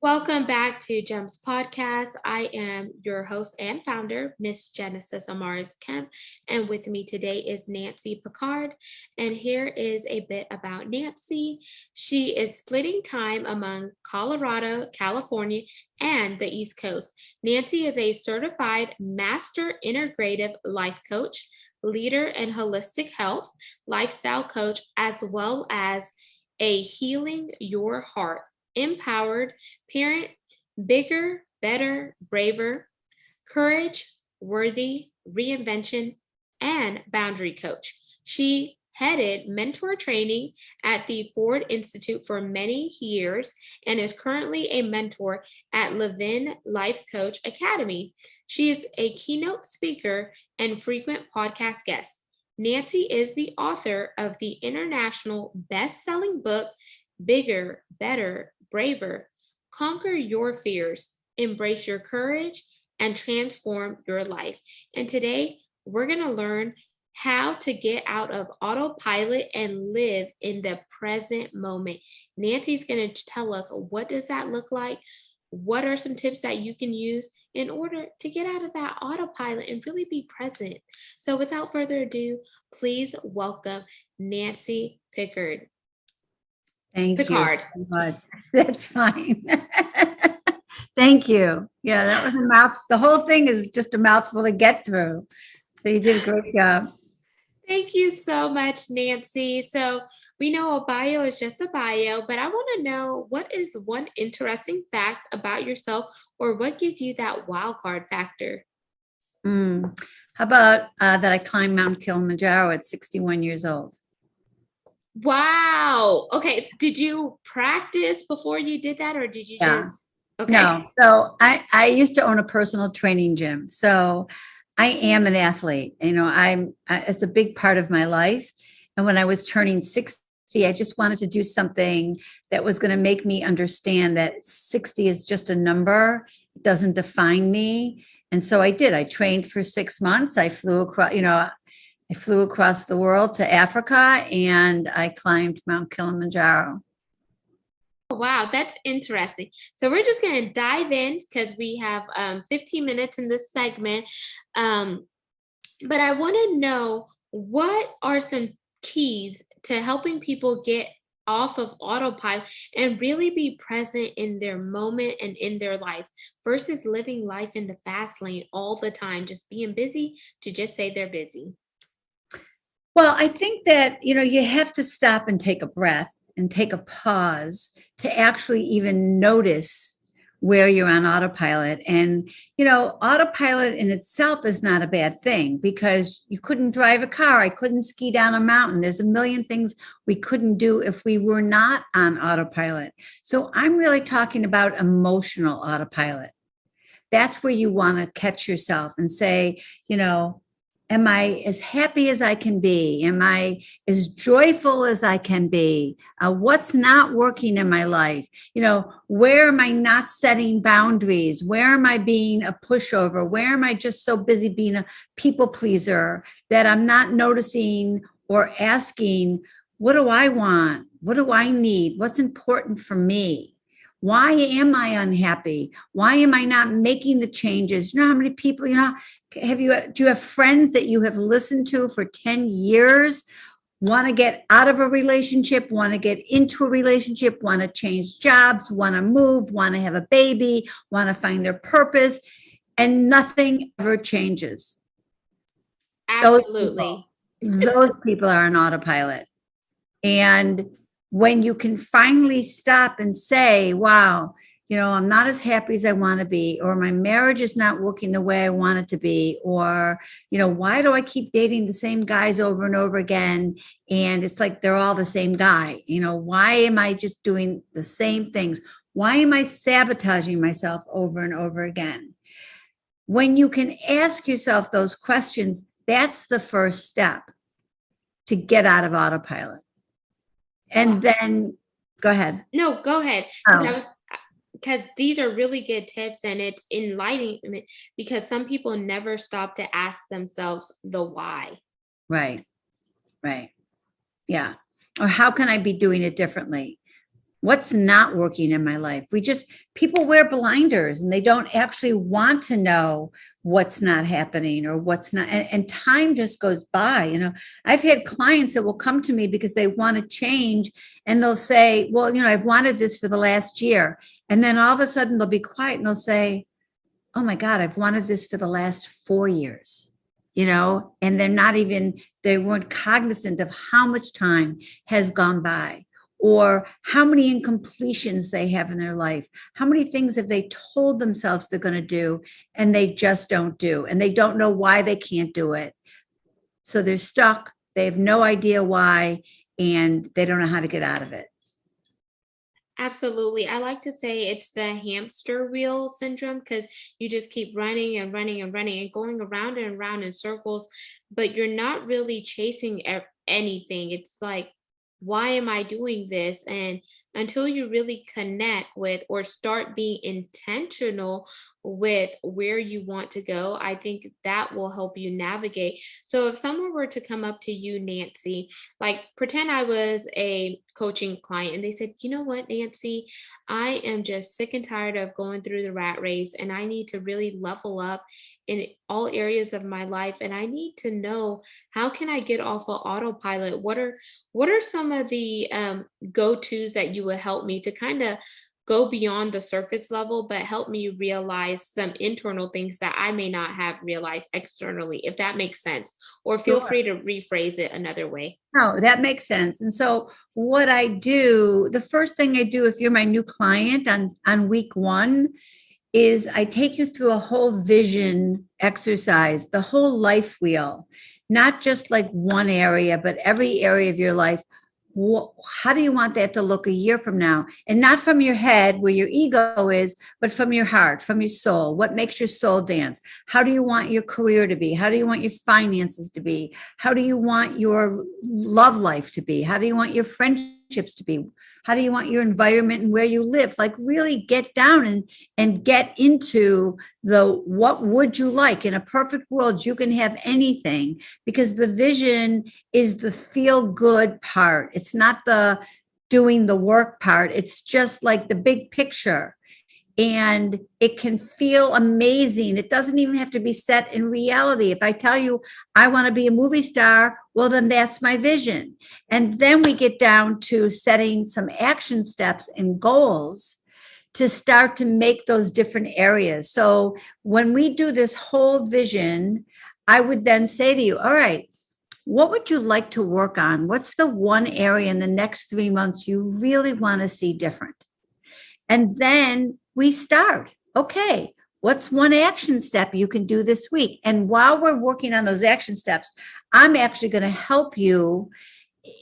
Welcome back to Gems Podcast. I am your host and founder, Miss Genesis Amaris Kemp, and with me today is Nancy Pickard. And here is a bit about Nancy. She is splitting time among Colorado, California, and the East Coast. Nancy is a certified master integrative life coach, leader in holistic health, lifestyle coach, as well as a healing your heart empowered parent, bigger, better, braver, courage, worthy, reinvention, and boundary coach. She headed mentor training at the Ford Institute for many years and is currently a mentor at Levin Life Coach Academy. She is a keynote speaker and frequent podcast guest. Nancy is the author of the international best-selling book, Bigger, Better, Braver, Conquer Your Fears, Embrace Your Courage, and Transform Your Life. And today, we're going to learn how to get out of autopilot and live in the present moment. Nancy's going to tell us what does that look like? What are some tips that you can use in order to get out of that autopilot and really be present? So without further ado, please welcome Nancy Pickard. Thank Pickard. you so much. That's fine. Thank you. Yeah, that was a mouth. The whole thing is just a mouthful to get through. So you did a great job. Thank you so much, Nancy. So we know a bio is just a bio, but I want to know, what is one interesting fact about yourself, or what gives you that wild card factor? How about that I climbed Mount Kilimanjaro at 61 years old? Wow. Okay. So did you practice before you did that, or did you just? Okay. No. So I used to own a personal training gym. So I am an athlete. It's a big part of my life. And when I was turning 60, I just wanted to do something that was going to make me understand that 60 is just a number. It doesn't define me. And so I did. I trained for 6 months. I flew across the world to Africa, and I climbed Mount Kilimanjaro. Wow, that's interesting. So we're just going to dive in because we have 15 minutes in this segment. But I want to know, what are some keys to helping people get off of autopilot and really be present in their moment and in their life versus living life in the fast lane all the time, just being busy to just say they're busy? Well, I think that, you have to stop and take a breath and take a pause to actually even notice where you're on autopilot. And, autopilot in itself is not a bad thing, because you couldn't drive a car. I couldn't ski down a mountain. There's a million things we couldn't do if we were not on autopilot. So I'm really talking about emotional autopilot. That's where you want to catch yourself and say, am I as happy as I can be? Am I as joyful as I can be? What's not working in my life? Where am I not setting boundaries? Where am I being a pushover? Where am I just so busy being a people pleaser that I'm not noticing or asking, what do I want? What do I need? What's important for me? Why am I unhappy? Why am I not making the changes? How many people, do you have friends that you have listened to for 10 years, want to get out of a relationship, want to get into a relationship, want to change jobs, want to move, want to have a baby, want to find their purpose, and nothing ever changes? Absolutely. Those people are on autopilot. And when you can finally stop and say, wow, I'm not as happy as I want to be, or my marriage is not working the way I want it to be, or, why do I keep dating the same guys over and over again? And it's like they're all the same guy. Why am I just doing the same things? Why am I sabotaging myself over and over again? When you can ask yourself those questions, that's the first step to get out of autopilot. And then go ahead. No, go ahead. Because these are really good tips, and it's enlightenment, because some people never stop to ask themselves the why. Right. Yeah. Or how can I be doing it differently? What's not working in my life? People wear blinders and they don't actually want to know what's not happening or what's not. And time just goes by. I've had clients that will come to me because they want to change and they'll say, well, I've wanted this for the last year. And then all of a sudden they'll be quiet and they'll say, oh my God, I've wanted this for the last 4 years, and they weren't cognizant of how much time has gone by or how many incompletions they have in their life. How many things have they told themselves they're going to do and they just don't do, and they don't know why they can't do it. So they're stuck. They have no idea why, and they don't know how to get out of it. Absolutely. I like to say it's the hamster wheel syndrome because you just keep running and running and running and going around and around in circles, but you're not really chasing anything. It's like, why am I doing this? And until you really connect with or start being intentional with where you want to go, I think that will help you navigate. So if someone were to come up to you, Nancy, like pretend I was a coaching client and they said, you know what, Nancy, I am just sick and tired of going through the rat race and I need to really level up in all areas of my life. And I need to know, how can I get off of autopilot? What are some of the go-tos that you would help me to kind of go beyond the surface level, but help me realize some internal things that I may not have realized externally, if that makes sense? Or feel Sure. free to rephrase it another way. No, that makes sense. And so what I do, the first thing I do if you're my new client on week 1 is I take you through a whole vision exercise, the whole life wheel, not just like one area, but every area of your life. How do you want that to look a year from now? And not from your head where your ego is, but from your heart, from your soul. What makes your soul dance? How do you want your career to be? How do you want your finances to be? How do you want your love life to be? How do you want your friendships to be? How do you want your environment and where you live? Like really get down and get into what would you like? In a perfect world, you can have anything, because the vision is the feel good part. It's not the doing the work part. It's just like the big picture. And it can feel amazing. It doesn't even have to be set in reality. If I tell you I want to be a movie star, well, then that's my vision. And then we get down to setting some action steps and goals to start to make those different areas. So when we do this whole vision, I would then say to you, all right, what would you like to work on? What's the one area in the next 3 months you really want to see different? And then we start. Okay, what's one action step you can do this week? And while we're working on those action steps, I'm actually going to help you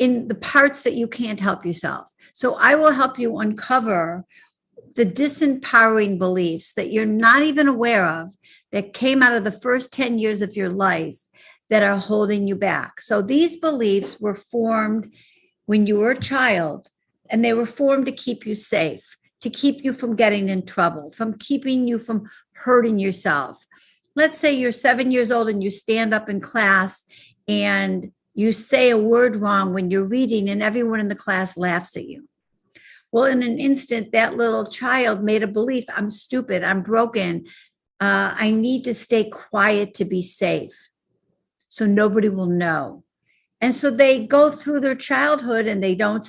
in the parts that you can't help yourself. So I will help you uncover the disempowering beliefs that you're not even aware of that came out of the first 10 years of your life that are holding you back. So these beliefs were formed when you were a child, and they were formed to keep you safe, to keep you from getting in trouble, from keeping you from hurting yourself. Let's say you're 7 years old and you stand up in class and you say a word wrong when you're reading and everyone in the class laughs at you. Well, in an instant, that little child made a belief, I'm stupid, I'm broken, I need to stay quiet to be safe so nobody will know. And so they go through their childhood and they don't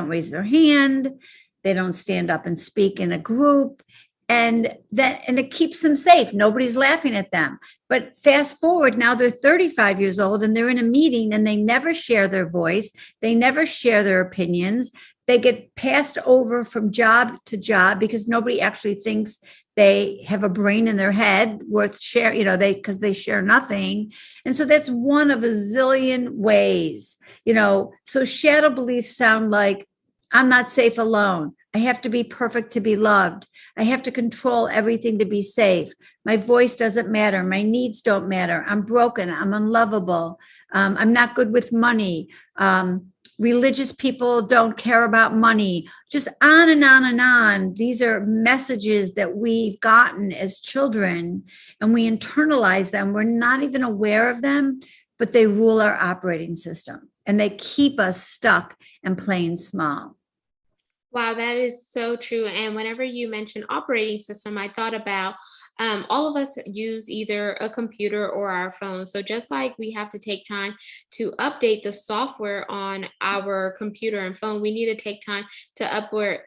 raise their hand, they don't stand up and speak in a group, and it keeps them safe. Nobody's laughing at them. But fast forward, now they're 35 years old and they're in a meeting and they never share their voice. They never share their opinions. They get passed over from job to job because nobody actually thinks they have a brain in their head worth share, because they share nothing. And so that's one of a zillion ways, so shadow beliefs sound like, I'm not safe alone. I have to be perfect to be loved. I have to control everything to be safe. My voice doesn't matter. My needs don't matter. I'm broken. I'm unlovable. I'm not good with money. Religious people don't care about money. Just on and on and on. These are messages that we've gotten as children, and we internalize them. We're not even aware of them, but they rule our operating system, and they keep us stuck and playing small. Wow, that is so true. And whenever you mention operating system, I thought about all of us use either a computer or our phone. So just like we have to take time to update the software on our computer and phone, we need to take time to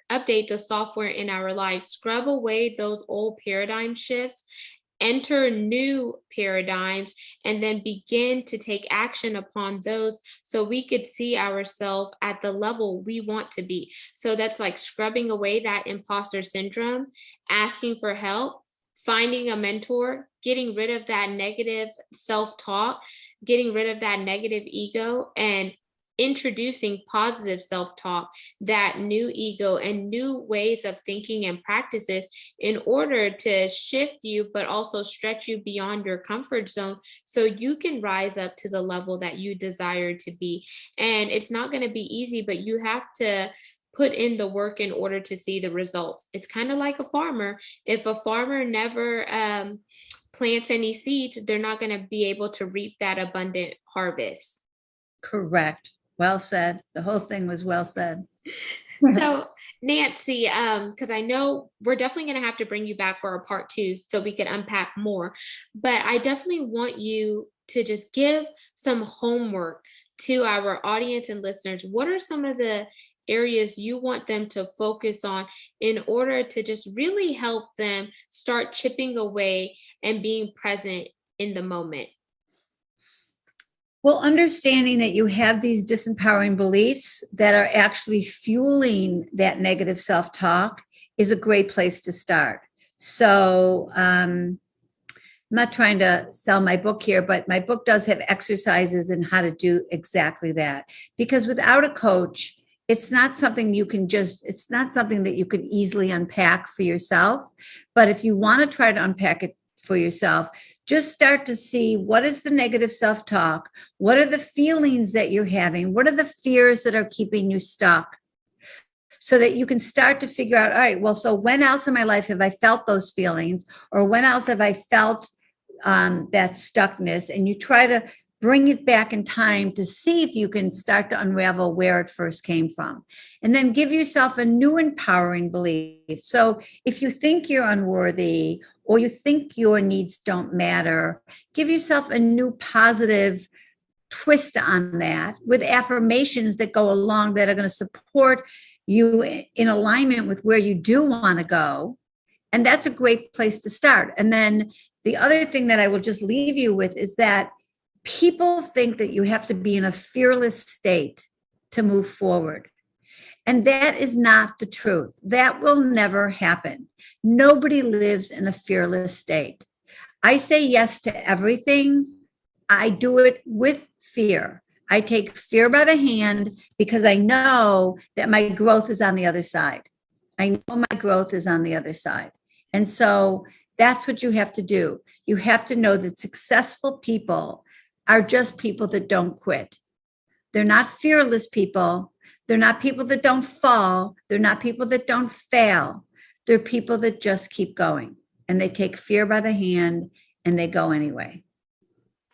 update the software in our lives, scrub away those old paradigm shifts, enter new paradigms, and then begin to take action upon those so we could see ourselves at the level we want to be. So that's like scrubbing away that imposter syndrome, asking for help, finding a mentor, getting rid of that negative self talk, getting rid of that negative ego, and introducing positive self talk, that new ego, and new ways of thinking and practices in order to shift you, but also stretch you beyond your comfort zone so you can rise up to the level that you desire to be. And it's not going to be easy, but you have to put in the work in order to see the results. It's kind of like a farmer. If a farmer never plants any seeds, they're not going to be able to reap that abundant harvest. Correct. Well said. The whole thing was well said. So, Nancy, because I know we're definitely going to have to bring you back for a part two so we can unpack more, but I definitely want you to just give some homework to our audience and listeners. What are some of the areas you want them to focus on in order to just really help them start chipping away and being present in the moment? Well, understanding that you have these disempowering beliefs that are actually fueling that negative self-talk is a great place to start. So, I'm not trying to sell my book here, but my book does have exercises in how to do exactly that. Because without a coach, it's not something it's not something that you can easily unpack for yourself. But if you want to try to unpack it for yourself, just start to see what is the negative self-talk, what are the feelings that you're having, what are the fears that are keeping you stuck, so that you can start to figure out, all right, well, so when else in my life have I felt those feelings, or when else have I felt that stuckness, and you try to bring it back in time to see if you can start to unravel where it first came from. And then give yourself a new empowering belief. So if you think you're unworthy or you think your needs don't matter, give yourself a new positive twist on that with affirmations that go along that are going to support you in alignment with where you do want to go. And that's a great place to start. And then the other thing that I will just leave you with is that people think that you have to be in a fearless state to move forward. And that is not the truth. That will never happen. Nobody lives in a fearless state. I say yes to everything. I do it with fear. I take fear by the hand because I know that my growth is on the other side. I know my growth is on the other side. And so that's what you have to do. You have to know that successful people are just people that don't quit. They're not fearless people. They're not people that don't fall. They're not people that don't fail. They're people that just keep going, and they take fear by the hand and they go anyway.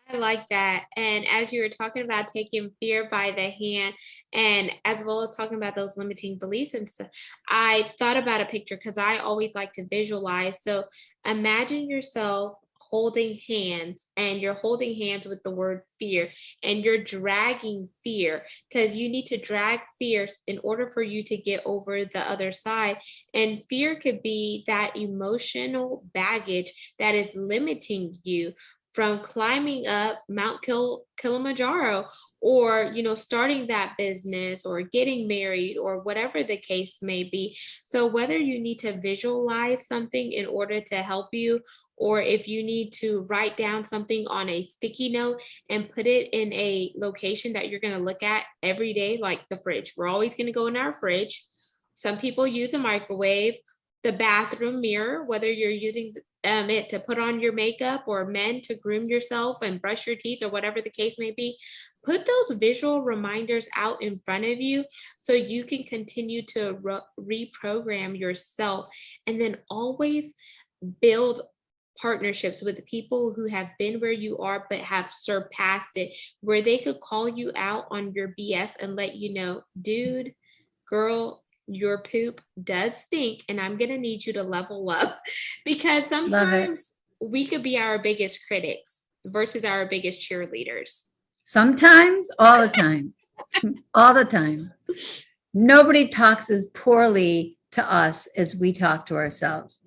I like that. And as you were talking about taking fear by the hand, and as well as talking about those limiting beliefs and stuff, I thought about a picture because I always like to visualize. So imagine yourself holding hands, and you're holding hands with the word fear, and you're dragging fear because you need to drag fear in order for you to get over the other side. And fear could be that emotional baggage that is limiting you from climbing up Mount Kilimanjaro, or starting that business or getting married or whatever the case may be. So whether you need to visualize something in order to help you, or if you need to write down something on a sticky note and put it in a location that you're going to look at every day, like the fridge. We're always going to go in our fridge. Some people use a microwave, the bathroom mirror, whether you're using it to put on your makeup, or men to groom yourself and brush your teeth, or whatever the case may be. Put those visual reminders out in front of you so you can continue to reprogram yourself. And then always build partnerships with people who have been where you are but have surpassed it, where they could call you out on your BS and let you know, dude, girl, your poop does stink, and I'm going to need you to level up because Love it. sometimes we could be our biggest critics versus our biggest cheerleaders. Sometimes, all the time, all the time. Nobody talks as poorly to us as we talk to ourselves.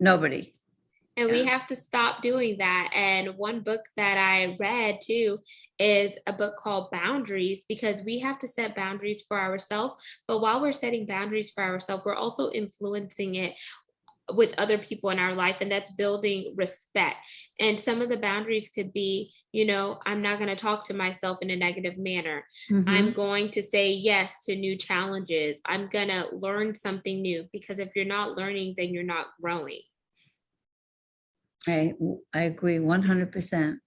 Nobody. And we have to stop doing that. And one book that I read too is a book called Boundaries, because we have to set boundaries for ourselves. But while we're setting boundaries for ourselves, we're also influencing it with other people in our life, and that's building respect. And some of the boundaries could be, I'm not going to talk to myself in a negative manner. I'm going to say yes to new challenges. I'm going to learn something new, because if you're not learning, then you're not growing. I agree 100%.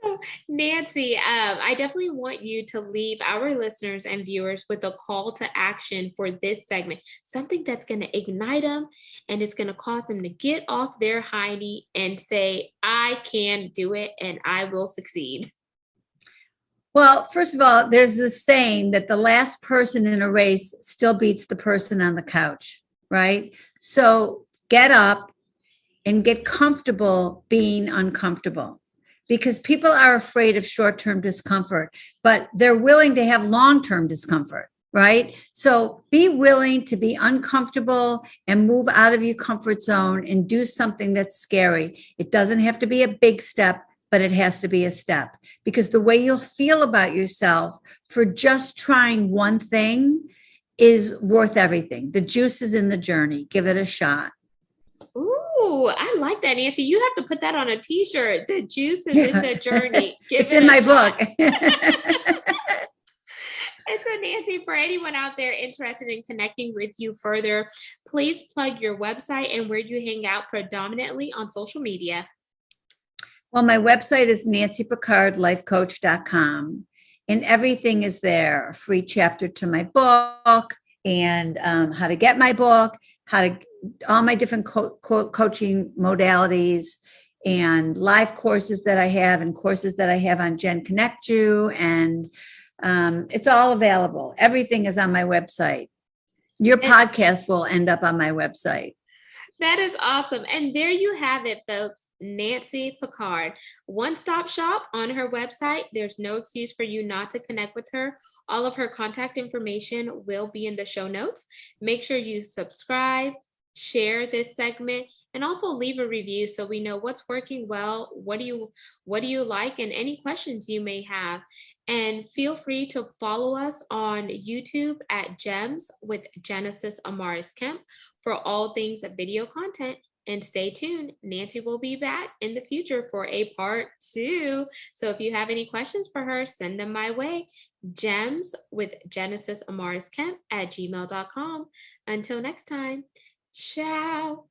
So, Nancy, I definitely want you to leave our listeners and viewers with a call to action for this segment, something that's going to ignite them and it's going to cause them to get off their hiney and say, I can do it and I will succeed. Well, first of all, there's this saying that the last person in a race still beats the person on the couch, right? So get up and get comfortable being uncomfortable, because people are afraid of short-term discomfort, but they're willing to have long-term discomfort, right? So be willing to be uncomfortable and move out of your comfort zone and do something that's scary. It doesn't have to be a big step, but it has to be a step, because the way you'll feel about yourself for just trying one thing is worth everything. The juice is in the journey. Give it a shot. Ooh, I like that, Nancy. You have to put that on a t-shirt. The juice is in the journey. It's in my book. And so, Nancy, for anyone out there interested in connecting with you further, please plug your website and where you hang out predominantly on social media. Well, my website is nancypickardlifecoach.com, and everything is there. A free chapter to my book, and how to get my book, all my different coaching modalities, and live courses that I have, and courses that I have on Gen Connect You, and it's all available. Everything is on my website. Your podcast will end up on my website. That is awesome. And there you have it, folks. Nancy Pickard, one-stop shop on her website. There's no excuse for you not to connect with her. All of her contact information will be in the show notes. Make sure you subscribe, share this segment, and also leave a review so we know what's working well, what do you like, and any questions you may have. And feel free to follow us on YouTube at Gems with Genesis Amaris Kemp for all things video content. And stay tuned. Nancy will be back in the future for a part 2. So if you have any questions for her, send them my way. Gems with Genesis Amaris Kemp at gmail.com. Until next time. Ciao.